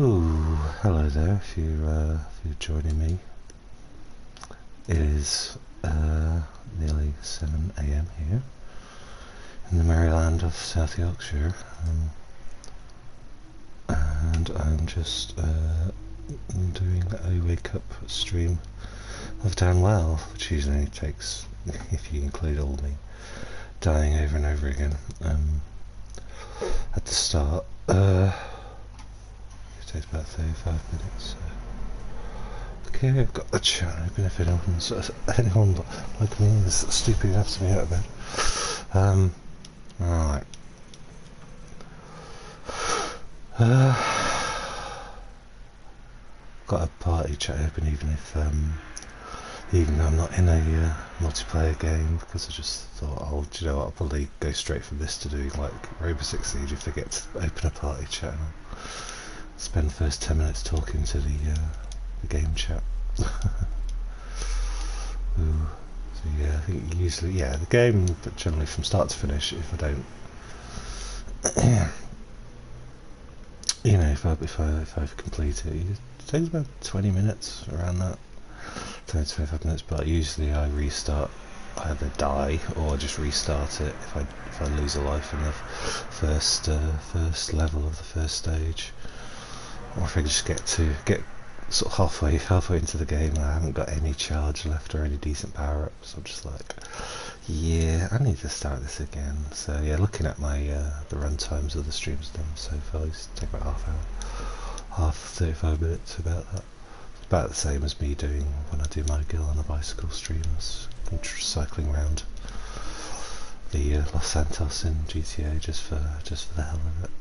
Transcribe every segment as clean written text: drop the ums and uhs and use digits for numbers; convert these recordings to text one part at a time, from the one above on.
Ooh, hello there. If you're joining me, it is nearly 7 a.m. here in the merry land of South Yorkshire, and I'm just doing a wake-up stream of Downwell, which usually takes, if you include all me dying over and over again at the start. It takes about 35 minutes. Okay, I've got the chat open if anyone like me is stupid enough to be out of bed. Alright. Got a party chat open even though I'm not in a multiplayer game, because I just thought, oh, do you know what, I'll probably go straight from this to doing like Rainbow Six Siege if they get to open a party chat. Spend the first 10 minutes talking to the game chat. Ooh. So yeah, I think usually, the game, but generally from start to finish, if I don't, if I've completed it takes about 20 minutes, around that, 20 to 25 minutes. But usually I restart, I either die or just restart it if I lose a life in the first level of the first stage. Or if I just get sort of halfway into the game and I haven't got any charge left or any decent power-ups, I'm just like, yeah, I need to start this again. So yeah, looking at my the run times of the streams done so far, it's take about half hour, 35 minutes, about that. It's about the same as me doing when I do my Girl on a Bicycle streams, cycling around the Los Santos in GTA just for the hell of it.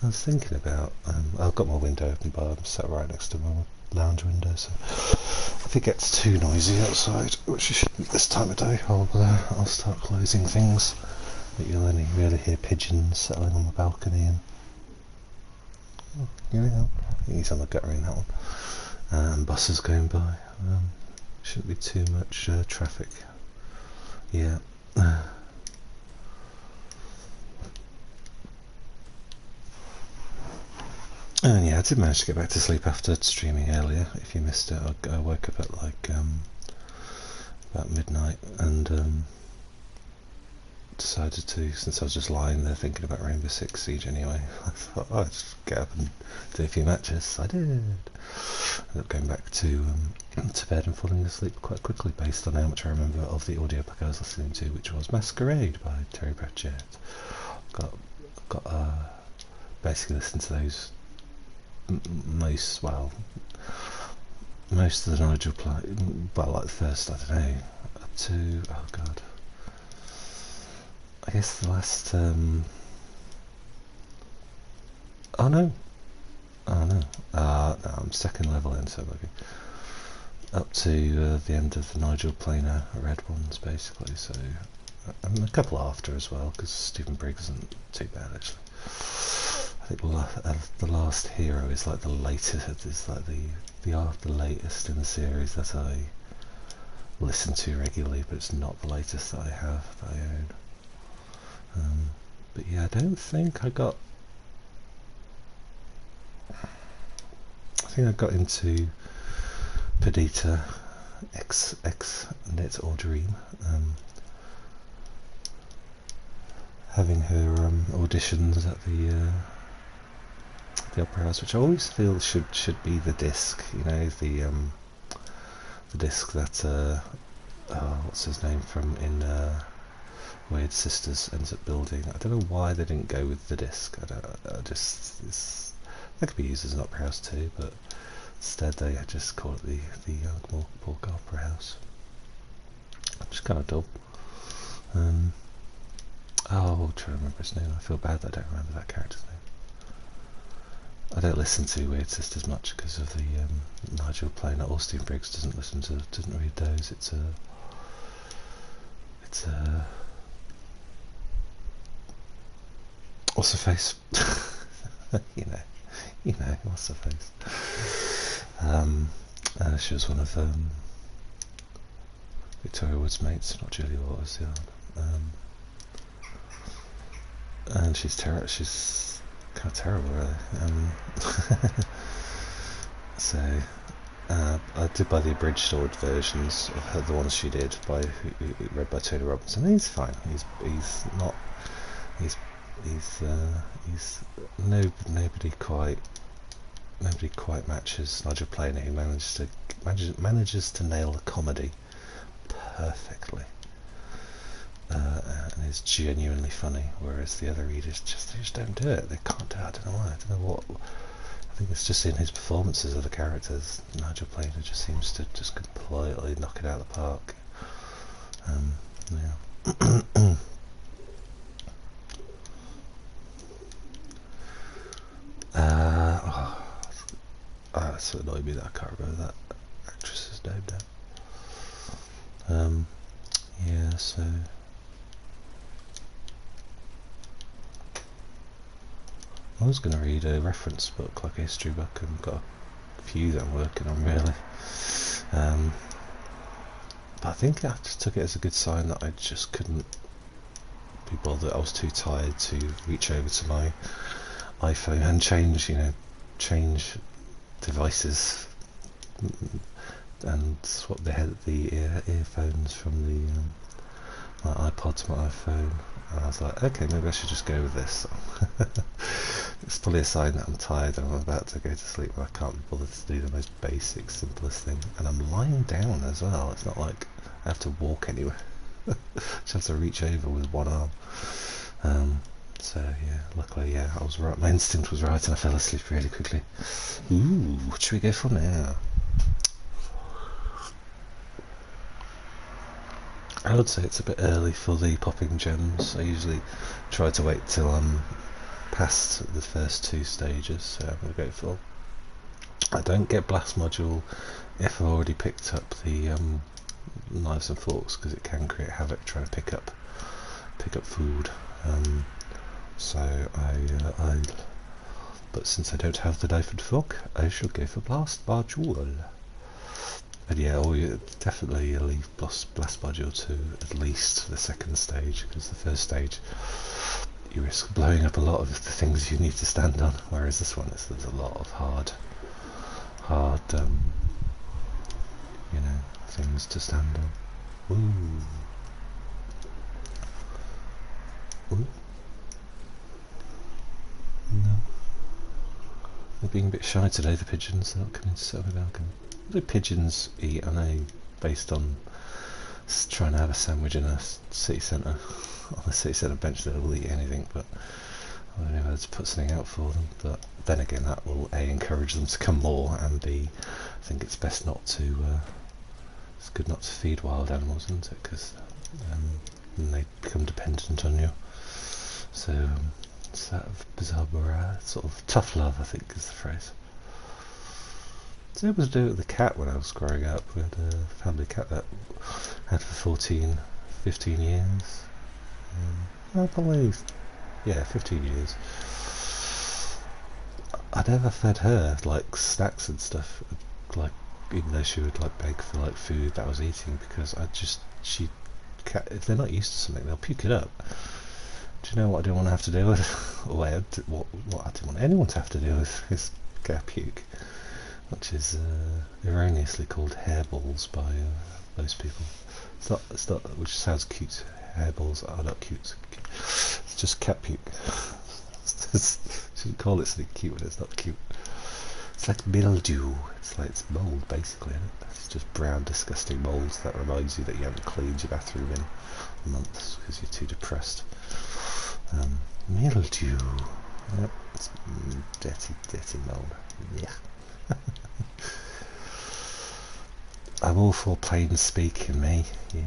I was thinking about, I've got my window open, but I'm sat right next to my lounge window, so if it gets too noisy outside, which it shouldn't this time of day, I'll start closing things. But you'll only really hear pigeons settling on the balcony, and he's on the guttering, that one, and buses going by. Shouldn't be too much traffic. Yeah. And yeah, I did manage to get back to sleep after streaming earlier. If you missed it, I woke up at like about midnight and decided to, since I was just lying there thinking about Rainbow Six Siege anyway, I thought, I'd just get up and do a few matches. I did. Ended up going back to bed and falling asleep quite quickly based on how much I remember of the audiobook I was listening to, which was Masquerade by Terry Pratchett. Got basically listened to those most of the Nigel play, well, like the first, I don't know, up to, oh god, I guess the last, no, I'm second level in, so maybe up to the end of the Nigel Planer red ones, basically, so, and a couple after as well, because Stephen Briggs isn't too bad, actually. I think the last hero is like the latest. It's like the latest in the series that I listen to regularly, but it's not the latest that I own. But yeah, I don't think I got. I think I got into Perdita X Net or Dream. Having her auditions at the Opera House, which I always feel should be the disc, the disc that what's his name from in Weird Sisters ends up building. I don't know why they didn't go with the disc. That could be used as an Opera House too, but instead they just call it the Pork Opera House, which is kind of dull. I'll try to remember his name. I feel bad that I don't remember that character's name. I don't listen to Weird Sisters much because of the Nigel Planer. Austin Briggs doesn't read those. It's what's her face? you know what's her face. She was one of Victoria Wood's mates, not Julia Waters. and she's kind of terrible, really. So I did buy the abridged versions of her, the ones she did read by Tony Robinson. He's fine. He's not. He's nobody quite matches Nigel Planer, who manages to nail the comedy perfectly, and is genuinely funny. Whereas the other readers they just don't do it. They can't do it. I don't know why. I don't know what. I think it's just in his performances of the characters. Nigel Planer just seems to just completely knock it out of the park. Yeah. That's so annoying me that I can't remember that actress's name now. Yeah, so I was going to read a reference book, like a history book, and got a few that I'm working on, really. But I think I just took it as a good sign that I just couldn't be bothered. I was too tired to reach over to my iPhone and change devices and swap the earphones from my iPod to my iPhone. And I was like, okay, maybe I should just go with this. It's probably a sign that I'm tired and I'm about to go to sleep and I can't be bothered to do the most basic, simplest thing. And I'm lying down as well. It's not like I have to walk anywhere. Just have to reach over with one arm. So yeah, luckily, yeah, I was right. My instinct was right, and I fell asleep really quickly. Ooh, what should we go for now? I would say it's a bit early for the popping gems. I usually try to wait till I'm past the first two stages, so I'm going to go for. I don't get blast module if I've already picked up the knives and forks, because it can create havoc trying to pick up food. So but since I don't have the knife and fork, I shall go for blast module. But yeah, definitely leave blast module to at least the second stage, because the first stage you risk blowing up a lot of the things you need to stand on, whereas this one there's a lot of hard things to stand on. Ooh. No. They're being a bit shy today, the pigeons. They're not coming to sit on the balcony. What do pigeons eat? I know, based on trying to have a sandwich in a city centre, on a city centre bench, they'll eat anything, but I don't know whether to put something out for them. But then again, that will A, encourage them to come more, and B, I think it's best not to, it's good not to feed wild animals, isn't it? Because then they become dependent on you. So it's that bizarre, sort of tough love, I think is the phrase. I was able to do it with the cat when I was growing up. We had a family cat that I had for 15 years. Probably, yeah, 15 years. I never fed her like snacks and stuff, like even though she would like beg for like food that I was eating, because if they're not used to something, they'll puke it up. Do you know what I didn't want to have to deal with? What I didn't want anyone to have to deal with is cat puke, which is erroneously called hairballs by most people. It's not, which sounds cute. Hairballs are not cute. It's just cat puke. Shouldn't call it something cute when it's not cute. It's like mildew. It's mould basically, isn't it? It's just brown, disgusting mould that reminds you that you haven't cleaned your bathroom in months because you're too depressed. Mildew. Yep, it's dirty mould. Yeah. I'm all for plain speaking, me. Yeah.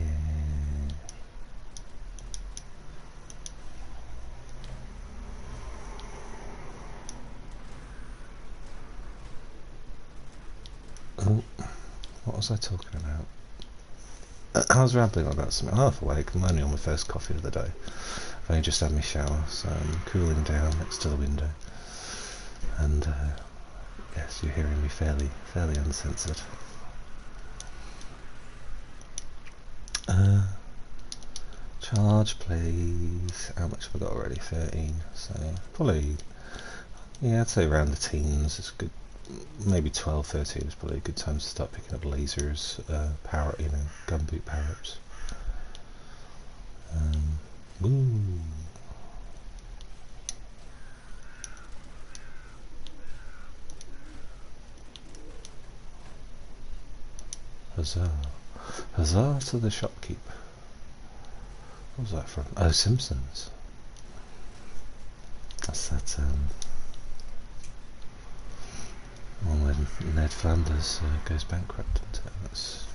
Oh, what was I talking about? I was rambling on about something. I'm half awake. I'm only on my first coffee of the day. I've only just had my shower, so I'm cooling down next to the window. And yes, you're hearing me fairly uncensored. Charge, please. How much have I got already? 13. So probably, yeah, I'd say around the teens. It's good. Maybe 12, 13 is probably a good time to start picking up lasers, power, gun boot power-ups. Woo. Huzzah. Huzzah to the shopkeep. What was that from? Oh, Simpsons. That's that, one when Ned Flanders goes bankrupt. That's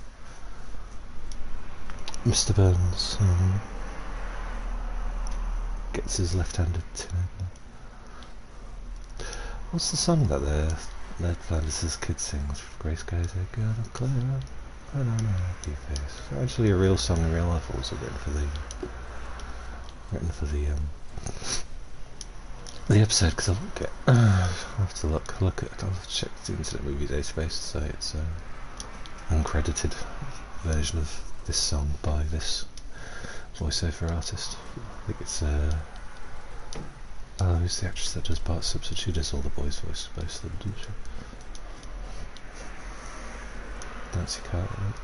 Mr. Burns gets his left-handed tin opener. What's the song that Ned Flanders' kid sings? Grace goes, they're gonna clear up. I don't know, happy face. Actually, a real song in real life, or was it written for the episode? Because I'll have to look at. I'll check the Internet Movie Database to say it's an uncredited version of this song by this voiceover artist. I think it's who's the actress that does Bart Simpson? She does all the boys' voices, most of them, doesn't she? Nancy Carter, right?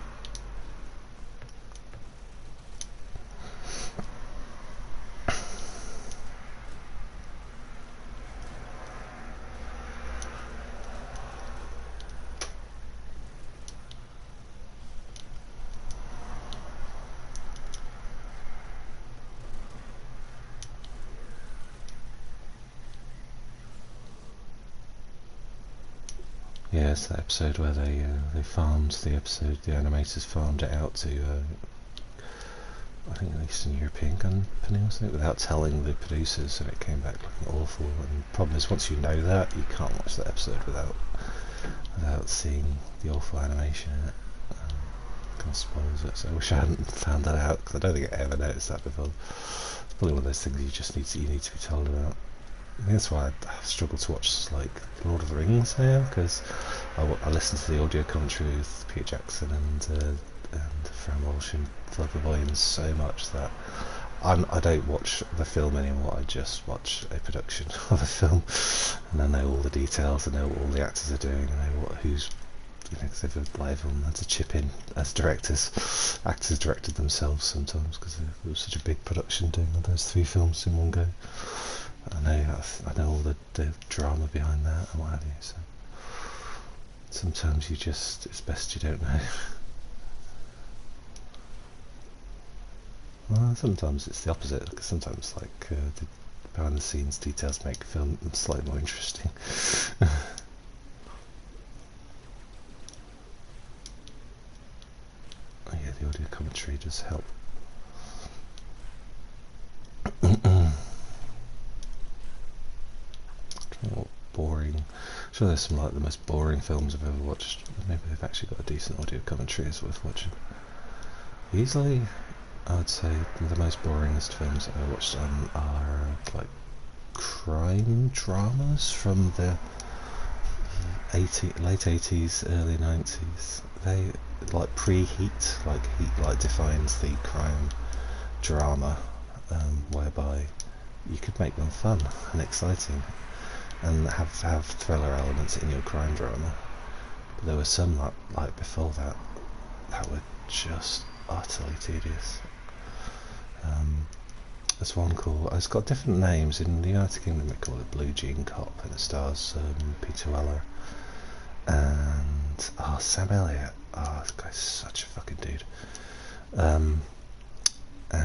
Yeah, it's that episode where they farmed the episode. The animators farmed it out to I think an Eastern European company or something, without telling the producers, and it came back looking awful. And the problem is, once you know that, you can't watch that episode without seeing the awful animation in it. Kind of spoils it. So I wish I hadn't found that out, because I don't think I ever noticed that before. It's probably one of those things you need to be told about. I think that's why I struggle to watch like Lord of the Rings now, because I listen to the audio commentary with Peter Jackson and Fran Walsh and Philippa Boyens so much that I don't watch the film anymore. I just watch a production of a film, and I know all the details, I know what all the actors are doing, I know who's, because everyone had to chip in as directors. Actors directed themselves sometimes because it was such a big production doing all those 3 films in one go. I know all the drama behind that and what have you, so sometimes it's best you don't know. Well, sometimes it's the opposite, because sometimes the behind the scenes details make a film slightly more interesting. Oh yeah, the audio commentary does help. Boring. I'm sure there's some the most boring films I've ever watched. Maybe they've actually got a decent audio commentary is worth watching. Easily, I would say the most boringest films I've ever watched are like crime dramas from the late 80s, early 90s. They like pre-Heat, Heat defines the crime drama, whereby you could make them fun and exciting and have thriller elements in your crime drama. But there were some like before that were just utterly tedious. There's one called, it's got different names. In the United Kingdom they call it Blue Jean Cop, and it stars Peter Weller and Sam Elliott. This guy's such a fucking dude. And I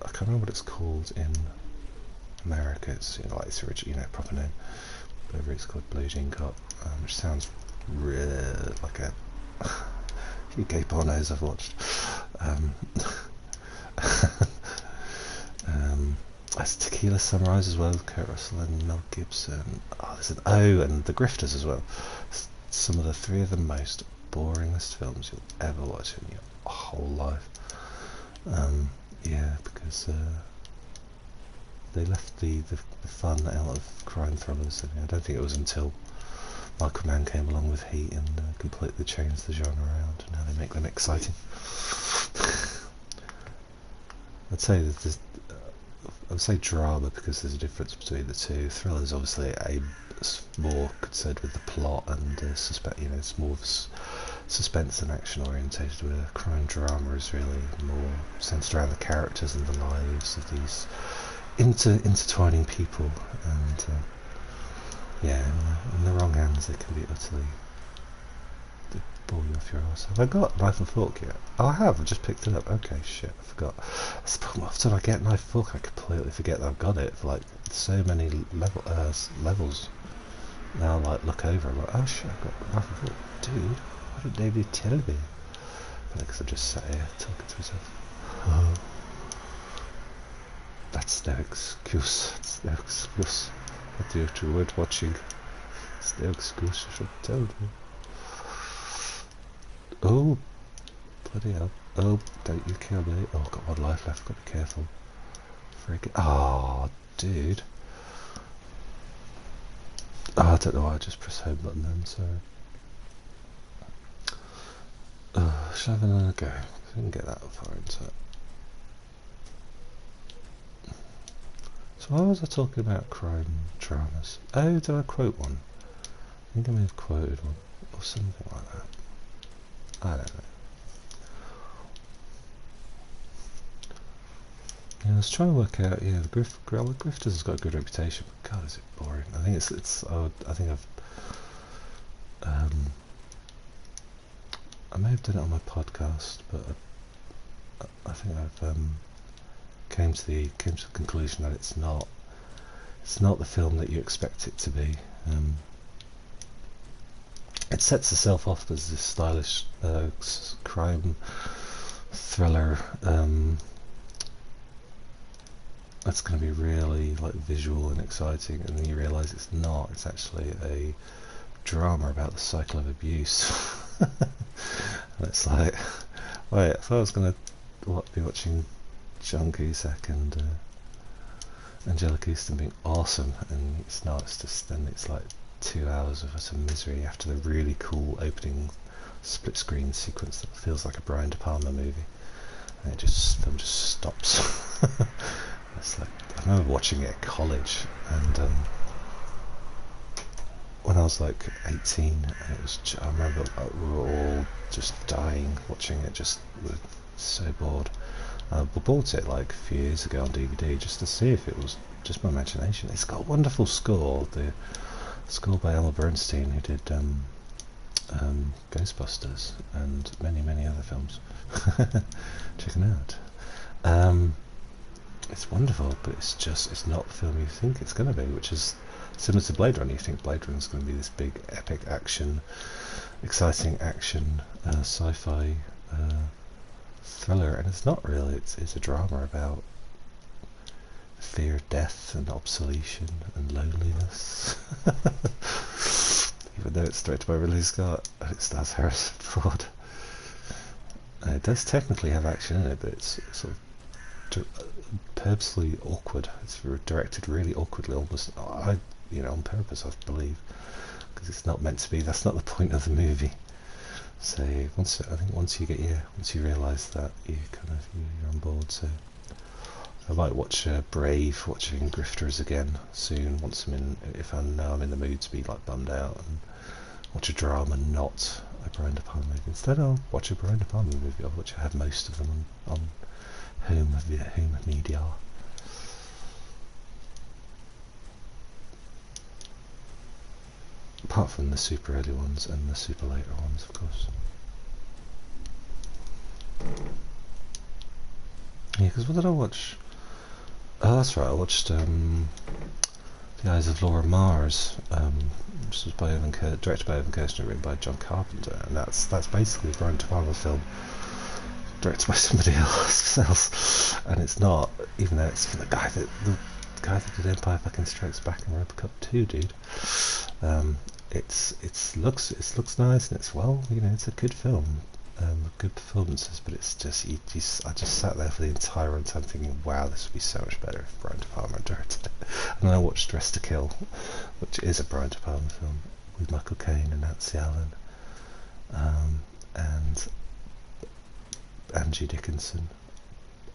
can't remember what it's called in America. It's its original, proper name, whatever it's called, Blue Jean Cop, which sounds really like a few gay pornos I've watched. That's Tequila Sunrise as well, with Kurt Russell and Mel Gibson. And The Grifters as well. Some of the 3 of the most boringest films you'll ever watch in your whole life. Yeah, because they left the fun out of crime thrillers. I don't think it was until Michael Mann came along with Heat and completely changed the genre around, and now they make them exciting. I'd say that there's, I would say drama because there's a difference between the two. Thriller is obviously more concerned with the plot and it's more of suspense and action orientated. Where crime drama is really more centered around the characters and the lives of these intertwining people. And yeah, in the wrong hands, it can be utterly ball you off your arse. Have I got knife and fork yet? Oh, I have. I just picked it up. Okay, shit, I forgot. That's the problem. After I get knife and fork, I completely forget that I've got it for like so many levels. Now I like look over. I'm like, oh shit, I've got knife and fork, dude. Why didn't nobody tell me? Because I just sat here talking to myself. That's no excuse. That's no excuse. What do you weren't watching? It's no excuse. You should tell me. Oh, bloody hell. Oh, don't you kill me. Oh, I've got one life left, got to be careful. Freaking. Oh, dude. Oh, I don't know why I just pressed home button then, sorry. Should I have another go? I didn't get that far into it. So why was I talking about crime dramas? Oh, did I quote one? I think I may have quoted one, or something like that. I don't know. Yeah, I was trying to work out. Yeah, the Grifters has got a good reputation, but God, is it boring? I think it's. I think I've. I may have done it on my podcast, but I think I've came to the conclusion that it's not. It's not the film that you expect it to be. It sets itself off as this stylish crime thriller that's going to be really like visual and exciting, and then you realise it's not. It's actually a drama about the cycle of abuse. And it's like, wait, I thought I was going to be watching John Cusack and Angelica Houston being awesome, and it's not. It's just then it's like 2 hours of utter misery after the really cool opening split screen sequence that feels like a Brian De Palma movie, and film just stops. It's like, I remember watching it at college, and when I was like 18, it was I remember we were all just dying watching it, just we were so bored. We bought it like a few years ago on DVD just to see if it was just my imagination. It's got a wonderful score, the score by Elmer Bernstein, who did Ghostbusters and many other films. Check them out. It's wonderful, but it's not the film you think it's going to be, which is similar to Blade Runner. You think Blade Runner is going to be this big epic action, exciting action sci-fi thriller, and it's not really. It's a drama about fear of death and obsolescence and loneliness. Even though it's directed by Ridley Scott and it stars Harrison Ford. It does technically have action in it, but it's sort of purposely awkward. It's directed really awkwardly, almost on purpose, I believe, because it's not meant to be. That's not the point of the movie. So once you realise that, you're on board. So I might watch watching Grifters again soon. If I know I'm in the mood to be like bummed out, and watch a drama, not a Brian De Palma movie. Instead, I'll watch a Brian De Palma movie, of which I have most of them on home media. Apart from the super early ones and the super later ones, of course. Yeah, because what did I watch? Oh, that's right, I watched The Eyes of Laura Mars, which was directed by Evan Kirshner, written by John Carpenter, and that's basically a Brian De Palma film directed by somebody else, and it's not, even though it's from the guy that did Empire fucking Strikes Back and Robocop 2, dude. It looks nice, and it's it's a good film, good performances, but it's just I just sat there for the entire run time thinking, wow, this would be so much better if Brian De Palma directed it. And then I watched Dressed to Kill, which is a Brian De Palma film with Michael Caine and Nancy Allen, and Angie Dickinson.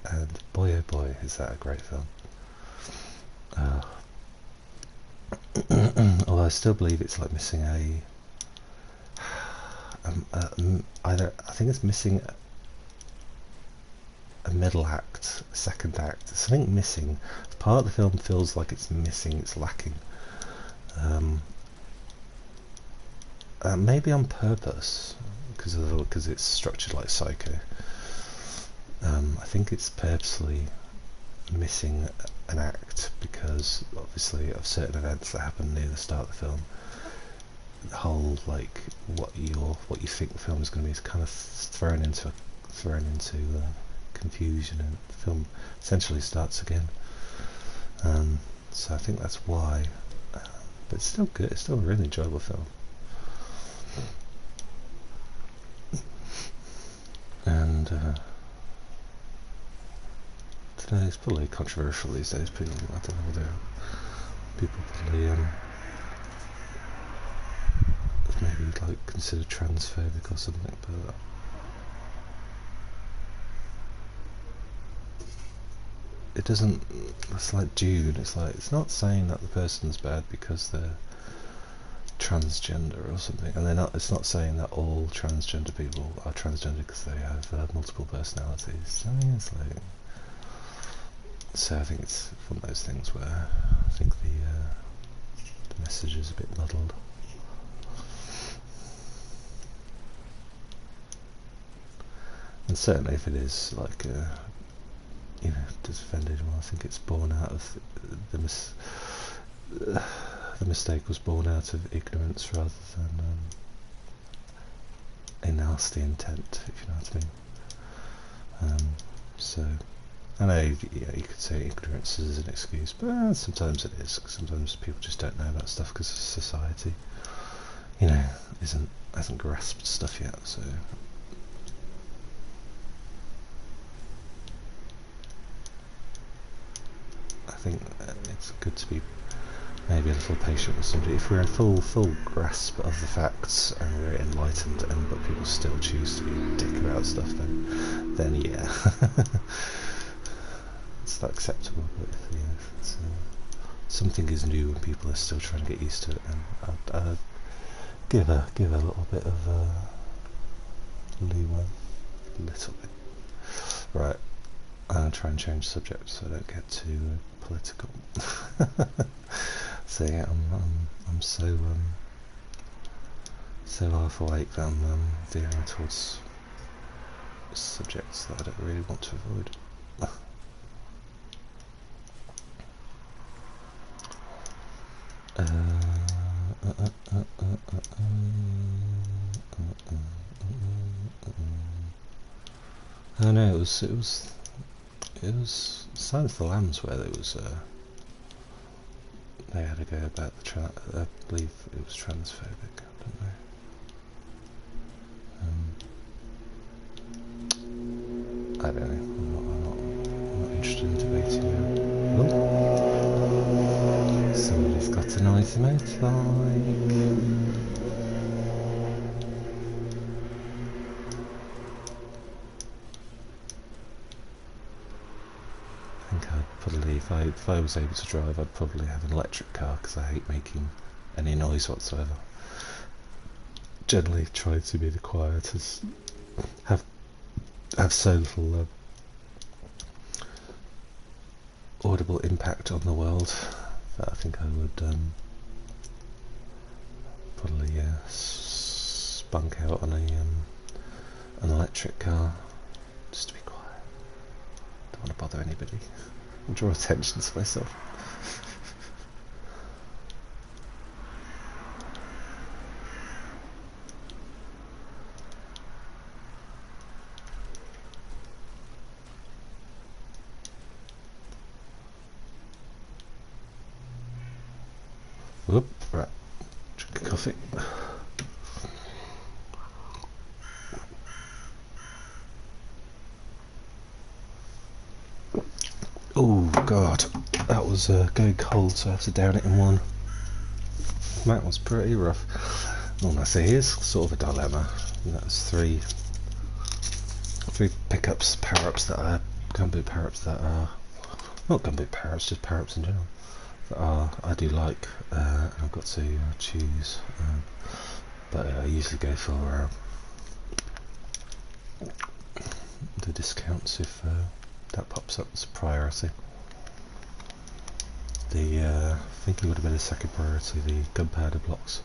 and boy oh boy is that a great film. Although I still believe it's like missing either, I think it's missing a middle act, a second act, something missing. Part of the film feels like it's missing, it's lacking. Maybe on purpose, because it's structured like Psycho. I think it's purposely missing an act because obviously of certain events that happen near the start of the film. The whole like what you think the film is going to be is kind of thrown into confusion, and the film essentially starts again. So I think that's why. But it's still good. It's still a really enjoyable film. And today it's probably controversial these days. People, I don't know whether people probably maybe like considered transphobic or something, but it doesn't. It's like Dune. It's like it's not saying that the person's bad because they're transgender or something, and they're not. It's not saying that all transgender people are transgender because they have multiple personalities. I mean, it's like. So I think it's one of those things where I think the message is a bit muddled. And certainly if it is like defended, well, I think it's born out of the mistake was born out of ignorance rather than a nasty intent, if you know what I mean. So I know you could say ignorance is an excuse, but sometimes it is. Sometimes people just don't know about stuff because society, hasn't grasped stuff yet. So I think it's good to be maybe a little patient with somebody. If we're in full grasp of the facts and we're enlightened, but people still choose to be a dick about stuff, then yeah, it's not acceptable. But if it's, something is new and people are still trying to get used to it, then I'd give a little bit of leeway, a little bit. Right. I'm going to try and change the subject so I don't get too political. So yeah, I'm so half awake that I'm veering towards subjects that I don't really want to avoid. I know it was Silence of the Lambs where there was they had to go about the I believe it was transphobic. I don't know. I don't know. I'm not interested in debating now. Oh, somebody's got a noisy motorbike. If I was able to drive, I'd probably have an electric car because I hate making any noise whatsoever. Generally try to be the quietest, have so little audible impact on the world that I think I would probably spunk out on an electric car just to be quiet. Don't want to bother anybody. And draw attention to myself. Whoop, right. Drink a coffee. Oh god, that was going cold, so I have to down it in one. That was pretty rough. All I say is sort of a dilemma. That's three pickups, power-ups that I gumboot parrots that are not gumboot parrots, just parrots in general that are I do like. I've got to choose, but I usually go for the discounts if that pops up as a priority. I think it would have been a second priority, the gunpowder blocks.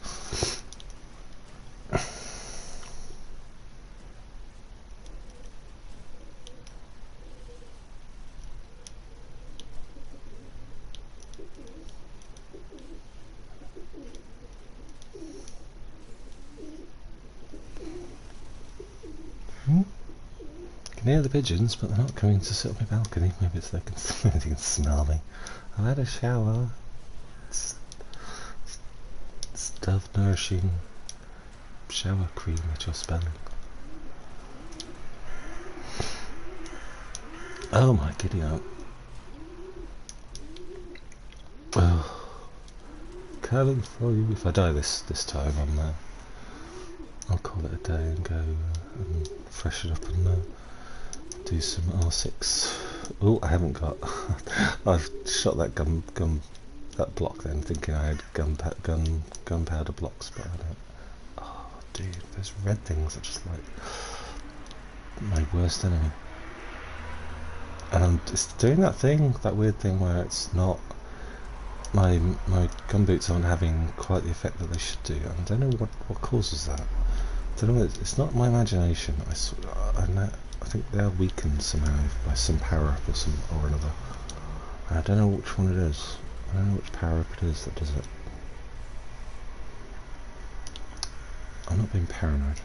I can hear the pigeons, but they're not coming to sit on my balcony. Maybe it's they can smell me. I've had a shower. It's dove nourishing shower cream that you're smelling. Oh my giddy aunt. Oh, curling for you. If I die this time, I'll call it a day and go and freshen up and do some R6. Oh, I haven't got. I've shot that that block then, thinking I had gunpowder blocks, but I don't. Oh, dude, those red things are just like my worst enemy. And it's doing that weird thing where it's not. My gumboots aren't having quite the effect that they should do. I don't know what causes that. I don't know. It's not my imagination. I think they are weakened somehow by some power up or another. I don't know which one it is. I don't know which power up it is that does it. I'm not being paranoid.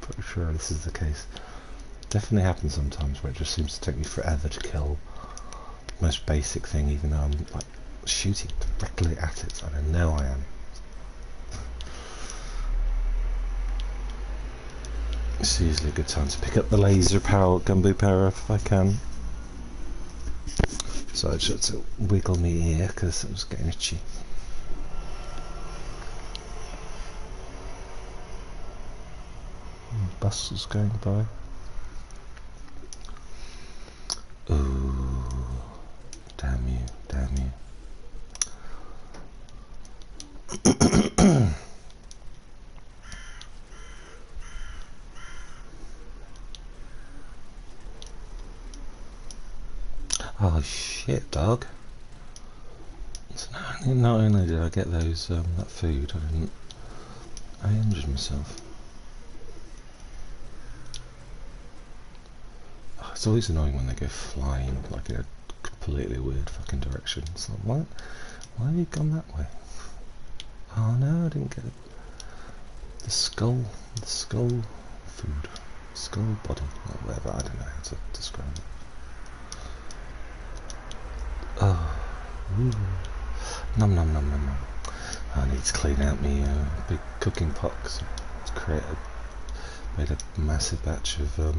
Pretty sure this is the case. Definitely happens sometimes where it just seems to take me forever to kill the most basic thing, even though I'm like shooting directly at it, and I know I am. It's usually a good time to pick up the laser power gumboot power if I can. So I just had to wiggle my ear because it was getting itchy. Bus was going by. Ooh, damn you, damn you. Oh shit, dog. So not only did I get those that food, I injured myself. Oh, it's always annoying when they go flying like in a completely weird fucking direction. It's like, what? Why have you gone that way? Oh no, I didn't get it. The skull food, skull body, or whatever. I don't know how to describe it. Oh, ooh. Nom nom nom nom nom. I need to clean out my big cooking pot because I made a massive batch of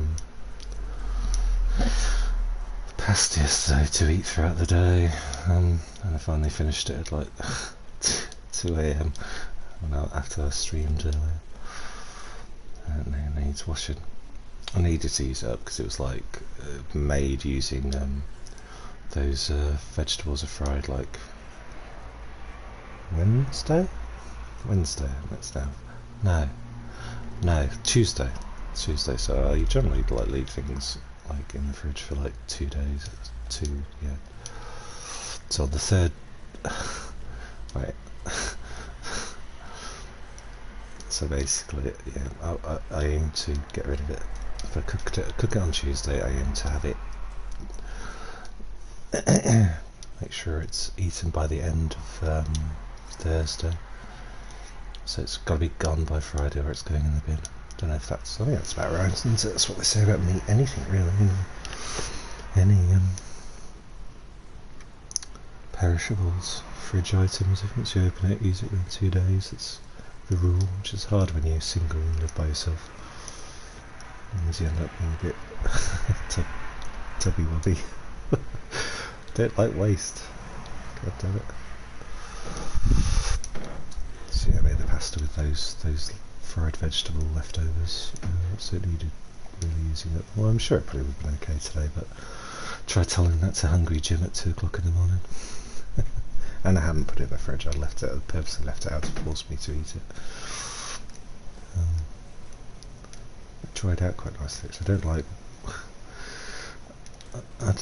pasta yesterday to eat throughout the day, and I finally finished it at like 2 AM after I streamed earlier. And I need to wash it. I needed to use it up because it was like made using those vegetables are fried like Wednesday, that's now. No, Tuesday. So you generally like leave things like in the fridge for like 2 days. Yeah. So the third, right. So basically, yeah, I aim to get rid of it. If I cook it on Tuesday, I aim to have it. Make sure it's eaten by the end of Thursday. So it's got to be gone by Friday or it's going in the bin. Don't know if I think that's about right, isn't it? That's what they say about meat. Anything really, you know. Any perishables, fridge items. If once you open it, use it within 2 days. It's the rule, which is hard when you're single and live by yourself. And you end up being a bit tubby wubby. Don't like waste. God damn it. So yeah, I made the pasta with those fried vegetable leftovers. So it needed really using it. Well, I'm sure it probably would have been okay today, but try telling that to Hungry Jim at 2 o'clock in the morning. And I hadn't put it in the fridge, I purposely left it out to force me to eat it. It dried out quite nicely, which I don't like. I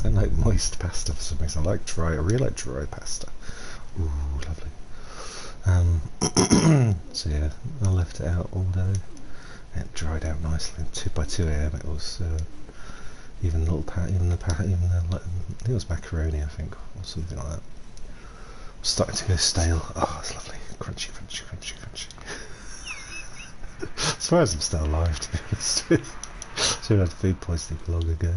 don't like moist pasta for some reason. I really like dry pasta. Ooh, lovely. So yeah, I left it out all day. It dried out nicely. By 2 a.m. it was even the I think it was macaroni, I think, or something like that. It was starting to go stale. Oh, it's lovely, crunchy, crunchy, crunchy, crunchy. As far as I'm still alive, to be honest with. Should have had food poisoning long ago.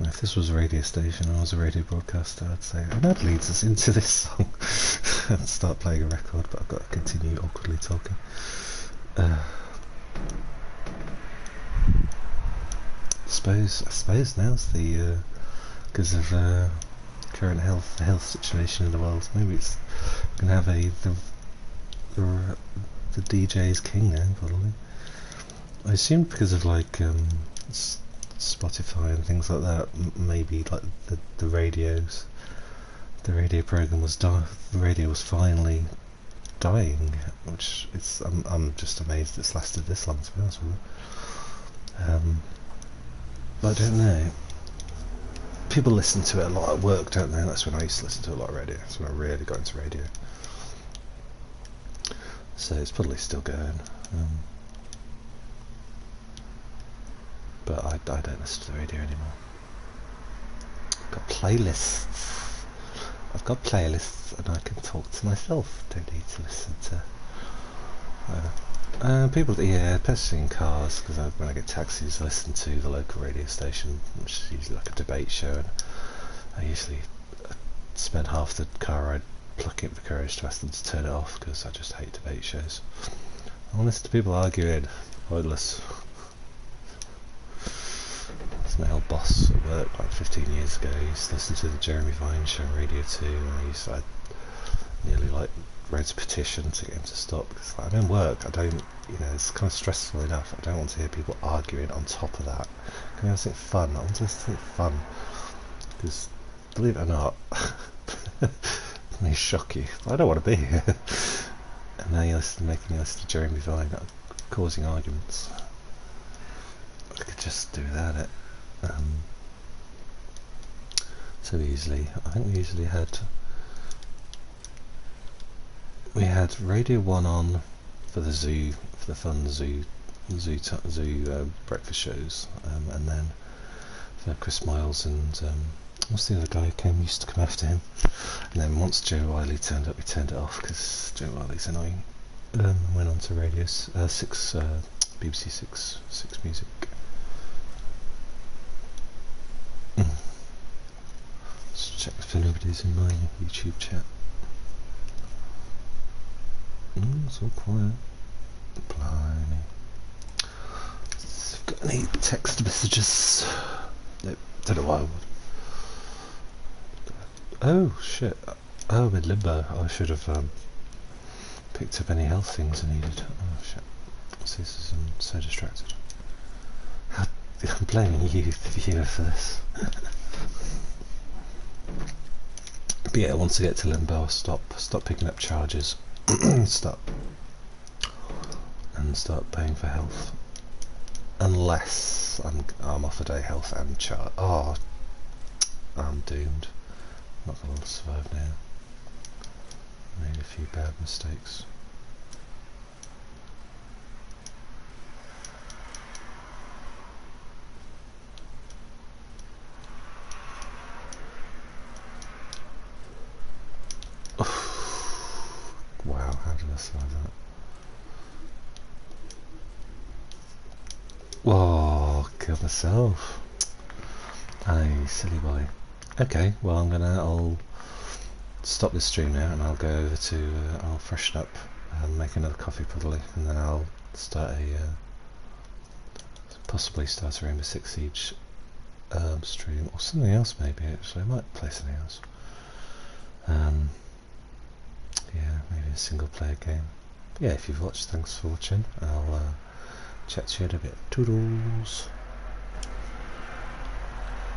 If this was a radio station and I was a radio broadcaster, I'd say, and that leads us into this song and start playing a record, but I've got to continue awkwardly talking. I suppose now's the because of current health situation in the world. Maybe it's gonna have the DJ's king now, probably. I assumed because of like Spotify and things like that, maybe like the radio program was the radio was finally dying, which I'm just amazed it's lasted this long, to be honest with you. But I don't know. People listen to it a lot at work, don't they? That's when I used to listen to a lot of radio. That's when I really got into radio. So it's probably still going. But I don't listen to the radio anymore. I've got playlists and I can talk to myself. Don't need to listen to people. Yeah, especially in cars, because when I get taxis I listen to the local radio station, which is usually like a debate show, and I usually spend half the car ride plucking up the courage to ask them to turn it off, because I just hate debate shows. I want to listen to people arguing. Pointless. My old boss at work, like 15 years ago, he used to listen to the Jeremy Vine show on Radio 2, and I nearly like wrote a petition to get him to stop, because like, I'm in work, it's kind of stressful enough, I don't want to hear people arguing on top of that. Can we have something fun? I want to listen to something fun, because believe it or not, it may shock you, I don't want to be here. And now you're making me listen to Jeremy Vine, causing arguments. I could just do without it. So easily. I think we had Radio 1 on for the fun zoo breakfast shows, and then for Chris Miles and what's the other guy who used to come after him, and then once Joe Riley turned up, we turned it off because Joe Riley's annoying. Went on to Radio 6, BBC 6 Music. Let's check if anybody's in my YouTube chat. It's all quiet. Blimey. If I've got any text messages. Nope, don't know why I would. Oh shit. Oh, I'm in limbo. I should have picked up any health things I needed. Oh shit. See, I'm so distracted. I'm blaming you, the viewer, for this. But yeah, once I get to limbo, I'll stop picking up charges, start paying for health, unless I'm off a day health and charge. Oh, I'm doomed. I'm not going to survive now. Made a few bad mistakes. Wow, how did I survive that? Whoa, killed myself. Aye, silly boy. Okay, well I'll stop this stream now and I'll go over to, I'll freshen up and make another coffee probably, and then I'll start possibly start a Rainbow Six Siege stream, or something else maybe actually. I might play something else. Yeah, a single player game. Yeah, if you've watched, thanks for watching. I'll chat to you in a bit. Toodles!